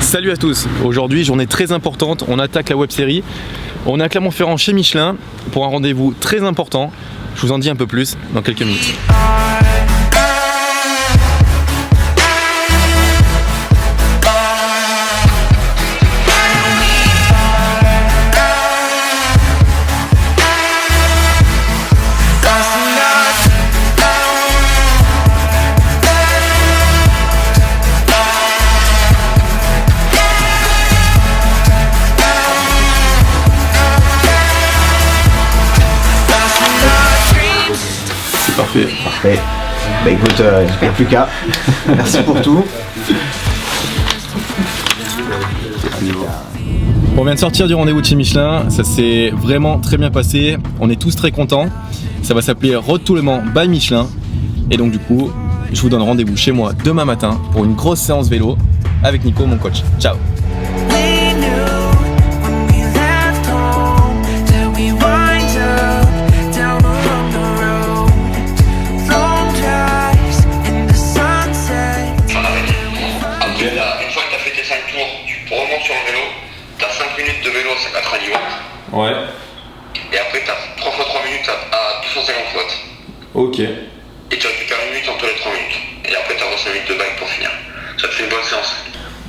Salut à tous, aujourd'hui journée très importante, on attaque la web série. On est à Clermont-Ferrand chez Michelin pour un rendez-vous très important. Je vous en dis un peu plus dans quelques minutes. Parfait. Bah écoute, il n'y a plus qu'à. Merci pour tout. On vient de sortir du rendez-vous de chez Michelin, ça s'est vraiment très bien passé, on est tous très contents. Ça va s'appeler Road to Le Mans by Michelin. Et donc du coup, je vous donne rendez-vous chez moi demain matin pour une grosse séance vélo avec Nico, mon coach. Ciao. De vélo à 90 watts. Ouais. Et après, tu as 3 fois 3 minutes à 250 watts. Ok. Et tu récupères une minute entre les 3 minutes. Et après, tu as 5 minutes de bike pour finir. Ça te fait une bonne séance.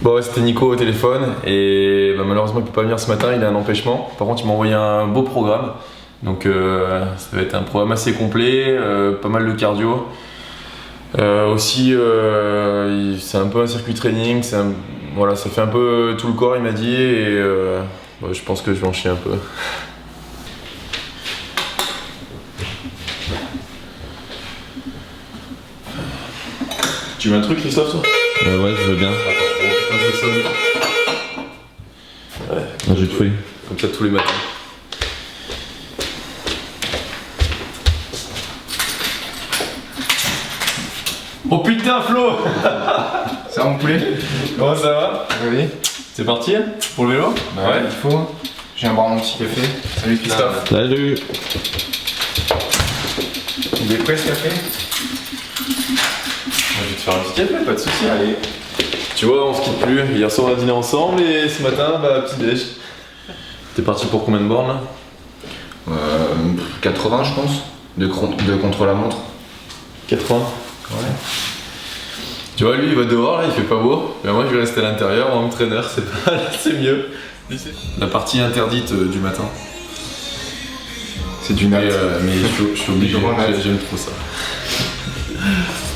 Bon, ouais, c'était Nico au téléphone et malheureusement il peut pas venir ce matin, il a un empêchement. Par contre, il m'a envoyé un beau programme. Donc, ça va être un programme assez complet, pas mal de cardio. Aussi, c'est un peu un circuit training, voilà, ça fait un peu tout le corps, il m'a dit, et je pense que je vais en chier un peu. Tu veux un truc, Christophe, toi? Ouais, je veux bien. Attends, ça sonne. Ouais, un jus de fruits, comme ça tous les matins. Oh putain, Flo! Ça va mon poulet? Comment ça va? Oui. C'est parti pour le vélo? Bah ouais, il faut. Je viens boire mon petit café. Salut Christophe. Salut. Il est prêt ce café? Je vais te faire un petit café, pas de soucis. Allez. Tu vois, on se quitte plus. Hier soir on a dîné ensemble et ce matin, petit déj. T'es parti pour combien de bornes là? 80 je pense. De contre-la-montre. 80. Ouais. Tu vois, lui il va dehors là, il fait pas beau. Mais moi je vais rester à l'intérieur en home trainer, c'est mieux. La partie interdite du matin. C'est du nat. Mais je suis obligé, j'aime trop ça.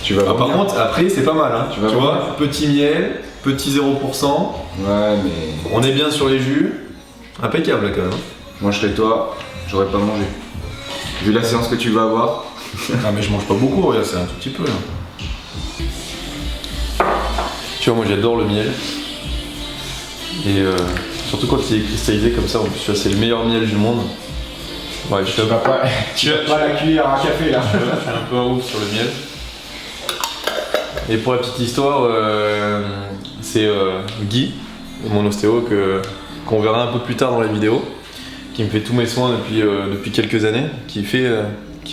Tu vas par contre, après c'est pas mal, hein. Tu vomir. vois, petit miel, petit 0%. Ouais, mais. On est bien sur les jus. Impeccable là quand même. Moi je serais toi, j'aurais pas mangé. Vu la séance que tu vas avoir. Ah mais je mange pas beaucoup, regarde, c'est un tout petit peu là. Tu vois, moi j'adore le miel. Et surtout quand il est cristallisé comme ça, en plus tu vois, c'est le meilleur miel du monde. Ouais, je Tu vas pas la cuillère à café là. Je suis un peu en ouf sur le miel. Et pour la petite histoire, c'est Guy, mon ostéo, qu'on verra un peu plus tard dans la vidéo, qui me fait tous mes soins depuis quelques années, qui fait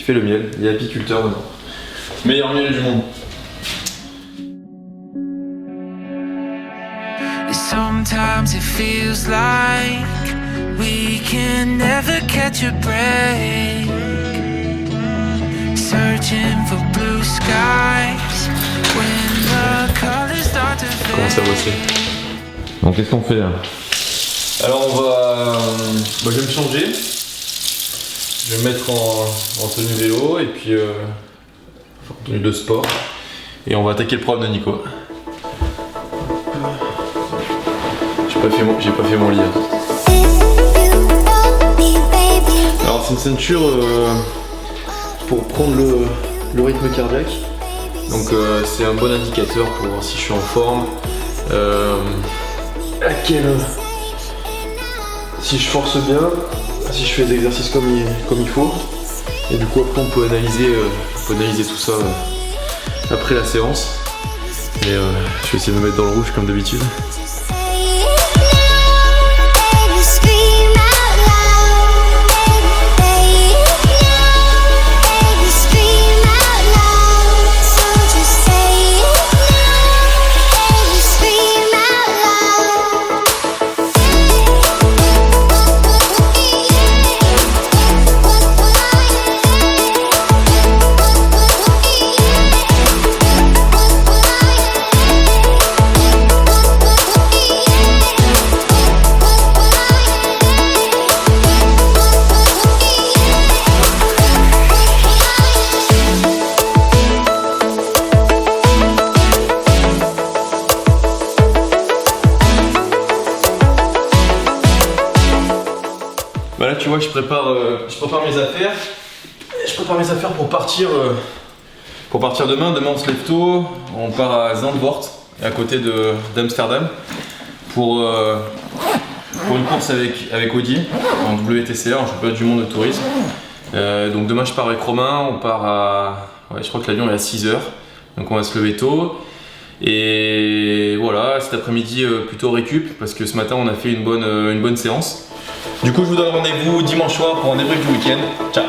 le miel. Il est apiculteur dedans. Meilleur miel du monde. Sometimes it feels like we can never catch a break. Searching for blue skies when the colors start to fade. Comment ça bosser? Donc qu'est-ce qu'on fait là? Alors on va... je vais me changer. Je vais me mettre en tenue vélo et puis en tenue de sport. Et on va attaquer le programme de Nico. J'ai pas fait mon lit. Alors c'est une ceinture pour prendre le rythme cardiaque. Donc c'est un bon indicateur pour voir si je suis en forme. Si je force bien, si je fais des exercices comme il faut. Et du coup après on peut analyser tout ça après la séance. Et je vais essayer de me mettre dans le rouge comme d'habitude. Bah là tu vois je prépare mes affaires. Je prépare mes affaires pour partir demain. Demain on se lève tôt, on part à Zandvoort, à côté d'Amsterdam, pour une course avec Audi en WTCR, en championnat du monde de tourisme. Donc demain je pars avec Romain, on part à... Ouais, je crois que l'avion est à 6h, donc on va se lever tôt. Et voilà, cet après-midi plutôt récup, parce que ce matin on a fait une bonne séance. Du coup je vous donne rendez-vous dimanche soir pour un débrief du week-end. Ciao.